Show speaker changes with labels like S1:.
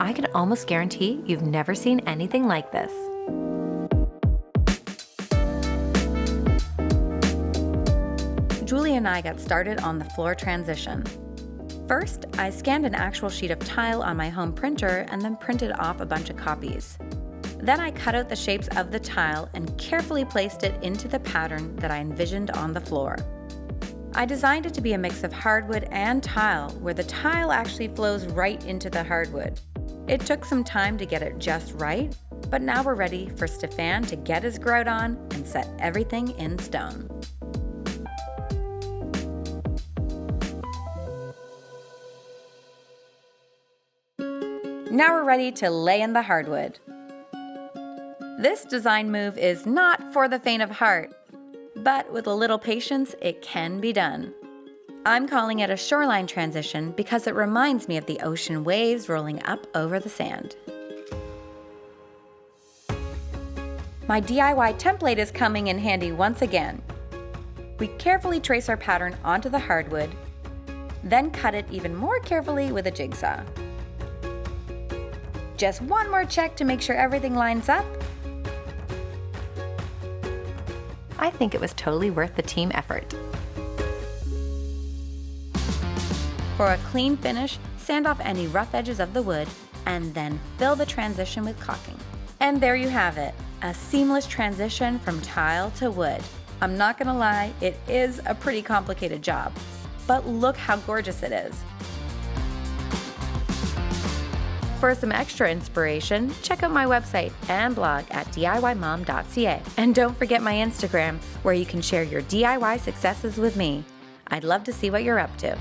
S1: I can almost guarantee you've never seen anything like this. Julie and I got started on the floor transition. First, I scanned an actual sheet of tile on my home printer and then printed off a bunch of copies. Then I cut out the shapes of the tile and carefully placed it into the pattern that I envisioned on the floor. I designed it to be a mix of hardwood and tile, where the tile actually flows right into the hardwood. It took some time to get it just right, but now we're ready for Stefan to get his grout on and set everything in stone. Now we're ready to lay in the hardwood. This design move is not for the faint of heart, but with a little patience, it can be done. I'm calling it a shoreline transition because it reminds me of the ocean waves rolling up over the sand. My DIY template is coming in handy once again. We carefully trace our pattern onto the hardwood, then cut it even more carefully with a jigsaw. Just one more check to make sure everything lines up. I think it was totally worth the team effort. For a clean finish, sand off any rough edges of the wood and then fill the transition with caulking. And there you have it, a seamless transition from tile to wood. I'm not gonna lie, it is a pretty complicated job, but look how gorgeous it is. For some extra inspiration, check out my website and blog at DIYmom.ca. And don't forget my Instagram, where you can share your DIY successes with me. I'd love to see what you're up to.